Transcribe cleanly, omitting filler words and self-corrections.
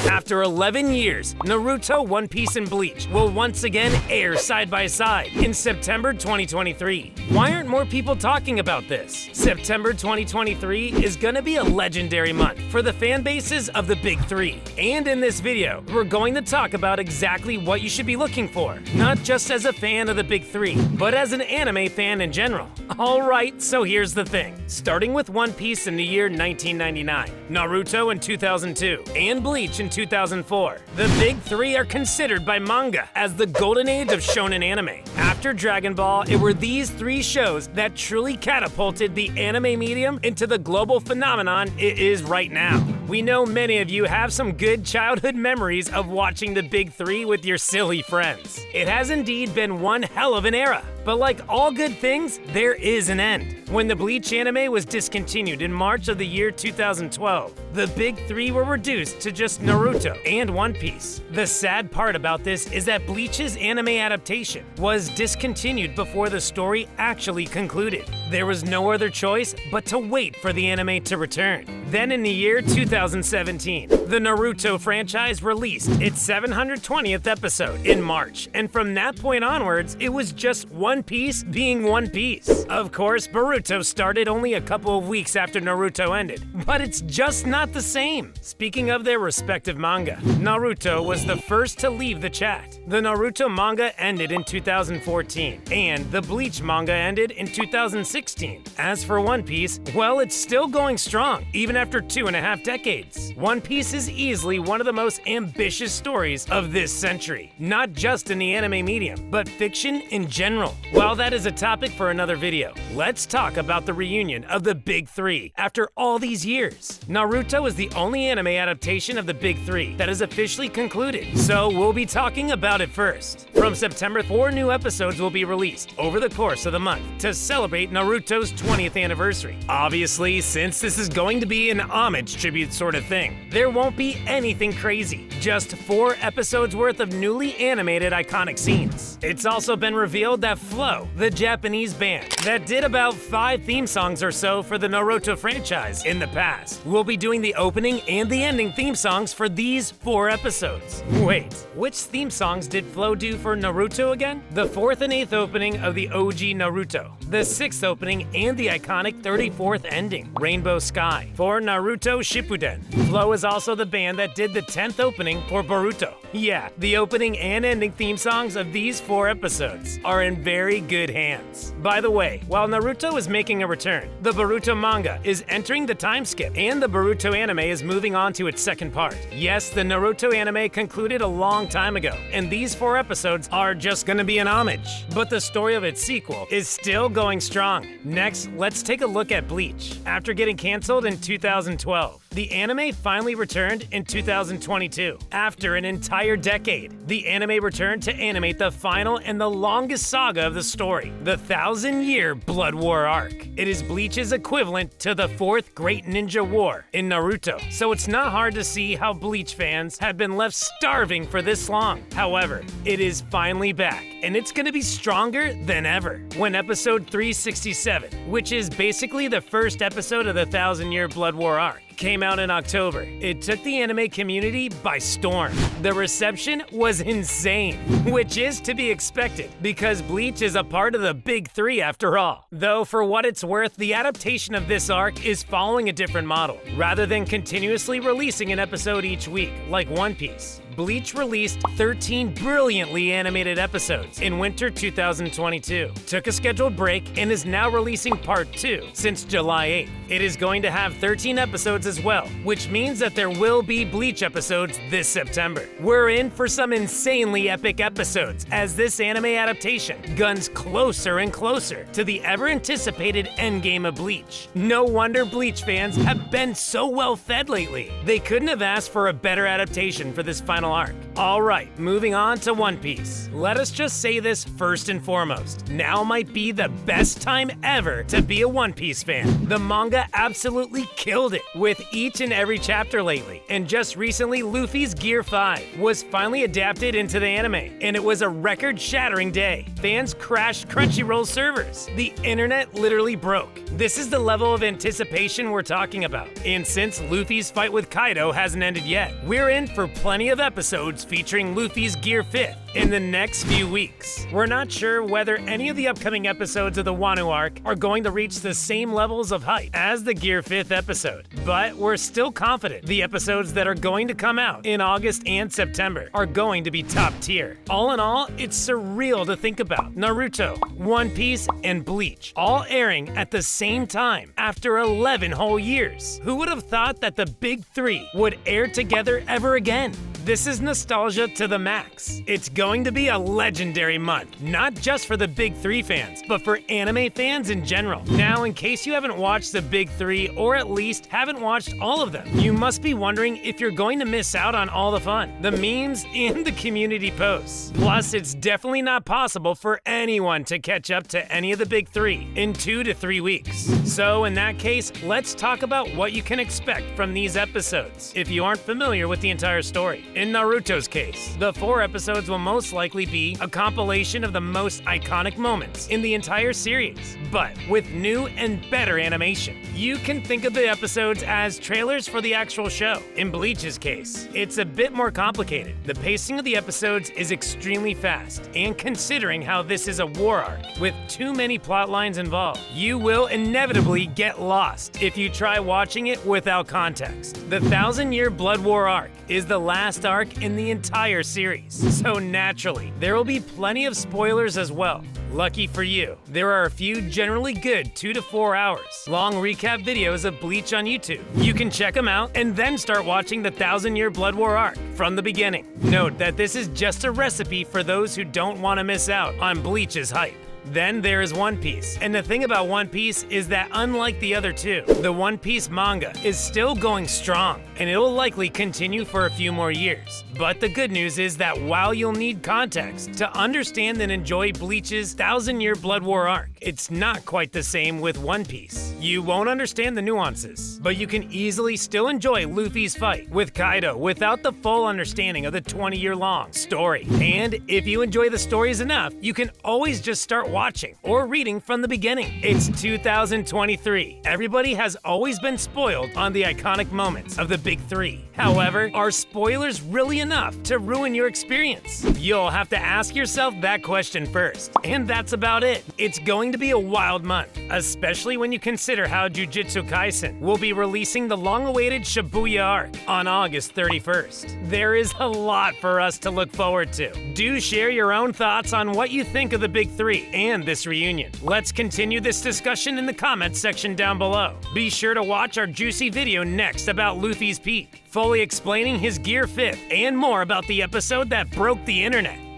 After 11 years, Naruto, One Piece, and Bleach will once again air side by side in September 2023. Why aren't more people talking about this? September 2023 is gonna be a legendary month for the fan bases of the big three. And in this video, we're going to talk about exactly what you should be looking for, not just as a fan of the big three, but as an anime fan in general. Alright, so here's the thing. Starting with One Piece in the year 1999, Naruto in 2002, and Bleach in 2004. The big three are considered by manga as the golden age of shonen anime. After Dragon Ball, it were these three shows that truly catapulted the anime medium into the global phenomenon it is right now. We know many of you have some good childhood memories of watching the big three with your silly friends. It has indeed been one hell of an era. But like all good things, there is an end. When the Bleach anime was discontinued in March of the year 2012, the big three were reduced to just Naruto and One Piece. The sad part about this is that Bleach's anime adaptation was discontinued before the story actually concluded. There was no other choice but to wait for the anime to return. Then in the year 2017, the Naruto franchise released its 720th episode in March, and from that point onwards, it was just One Piece being One Piece. Of course, Boruto started only a couple of weeks after Naruto ended, but it's just not the same. Speaking of their respective manga, Naruto was the first to leave the chat. The Naruto manga ended in 2014, and the Bleach manga ended in 2016. As for One Piece, well, it's still going strong, even after 2.5 decades. One Piece is easily one of the most ambitious stories of this century, not just in the anime medium, but fiction in general. While that is a topic for another video, let's talk about the reunion of the big three after all these years. Naruto is the only anime adaptation of the big three that is officially concluded, so we'll be talking about it first. From September, 4 new episodes will be released over the course of the month to celebrate Naruto's 20th anniversary. Obviously, since this is going to be an homage tribute sort of thing, there won't be anything crazy, just 4 episodes worth of newly animated iconic scenes. It's also been revealed that Flow, the Japanese band that did about 5 theme songs or so for the Naruto franchise in the past, will be doing the opening and the ending theme songs for these 4 episodes. Wait, which theme songs did Flow do for Naruto again? The 4th and 8th opening of the OG Naruto, the 6th opening, and the iconic 34th ending, Rainbow Sky, for Naruto Shippuden. Flow is also the band that did the 10th opening for Boruto. Yeah, the opening and ending theme songs of these 4 episodes are in very good hands. By the way, while Naruto is making a return, the Boruto manga is entering the time skip, and the Boruto anime is moving on to its second part. Yes, the Naruto anime concluded a long time ago, and these 4 episodes are just gonna be an homage. But the story of its sequel is still going strong. Next, let's take a look at Bleach. After getting canceled in 2012, the anime finally returned in 2022. After an entire decade, the anime returned to animate the final and the longest saga of the story, the 1,000-year Blood War arc. It is Bleach's equivalent to the 4th Great Ninja War in Naruto, so it's not hard to see how Bleach fans have been left starving for this long. However, it is finally back, and it's gonna be stronger than ever. When episode 367, which is basically the first episode of the 1,000-year Blood War arc, came out in October, it took the anime community by storm. The reception was insane, which is to be expected because Bleach is a part of the big three after all. Though for what it's worth, the adaptation of this arc is following a different model. Rather than continuously releasing an episode each week like One Piece, Bleach released 13 brilliantly animated episodes in winter 2022, took a scheduled break, and is now releasing part 2 since July 8th. It is going to have 13 episodes as well, which means that there will be Bleach episodes this September. We're in for some insanely epic episodes as this anime adaptation guns closer and closer to the ever-anticipated endgame of Bleach. No wonder Bleach fans have been so well fed lately. They couldn't have asked for a better adaptation for this final arc. Alright, moving on to One Piece. Let us just say this first and foremost. Now might be the best time ever to be a One Piece fan. The manga absolutely killed it, with with each and every chapter lately, and just recently Luffy's Gear 5 was finally adapted into the anime, and it was a record-shattering day. Fans crashed Crunchyroll servers. The internet literally broke. This is the level of anticipation we're talking about. And since Luffy's fight with Kaido hasn't ended yet, we're in for plenty of episodes featuring Luffy's Gear 5 in the next few weeks. We're not sure whether any of the upcoming episodes of the Wano arc are going to reach the same levels of hype as the Gear 5th episode, but we're still confident the episodes that are going to come out in August and September are going to be top tier. All in all, it's surreal to think about Naruto, One Piece, and Bleach all airing at the same time after 11 whole years. Who would have thought that the big three would air together ever again? This is nostalgia to the max. It's going to be a legendary month, not just for the Big Three fans, but for anime fans in general. Now, in case you haven't watched the Big Three, or at least haven't watched all of them, you must be wondering if you're going to miss out on all the fun, the memes, and the community posts. Plus, it's definitely not possible for anyone to catch up to any of the Big Three in 2 to 3 weeks. So, in that case, let's talk about what you can expect from these episodes if you aren't familiar with the entire story. In Naruto's case, the 4 episodes will most likely be a compilation of the most iconic moments in the entire series, but with new and better animation. You can think of the episodes as trailers for the actual show. In Bleach's case, it's a bit more complicated. The pacing of the episodes is extremely fast, and considering how this is a war arc with too many plot lines involved, you will inevitably get lost if you try watching it without context. The 1,000-Year Blood War arc is the last arc in the entire series, so naturally, there will be plenty of spoilers as well. Lucky for you, there are a few generally good 2 to 4 hours long recap videos of Bleach on YouTube. You can check them out and then start watching the 1,000-Year Blood War arc from the beginning. Note that this is just a recipe for those who don't want to miss out on Bleach's hype. Then there is One Piece, and the thing about One Piece is that unlike the other two, the One Piece manga is still going strong, and it will likely continue for a few more years. But the good news is that while you'll need context to understand and enjoy Bleach's 1,000-Year Blood War arc, it's not quite the same with One Piece. You won't understand the nuances, but you can easily still enjoy Luffy's fight with Kaido without the full understanding of the 20-year-long story. And if you enjoy the stories enough, you can always just start watching or reading from the beginning. It's 2023. Everybody has always been spoiled on the iconic moments of the Big Three. However, are spoilers really enough to ruin your experience? You'll have to ask yourself that question first. And that's about it. It's going to be a wild month, especially when you consider how Jujutsu Kaisen will be releasing the long-awaited Shibuya arc on August 31st. There is a lot for us to look forward to. Do share your own thoughts on what you think of the Big Three and this reunion. Let's continue this discussion in the comments section down below. Be sure to watch our juicy video next about Luffy's peak, fully explaining his Gear 5th and more about the episode that broke the internet.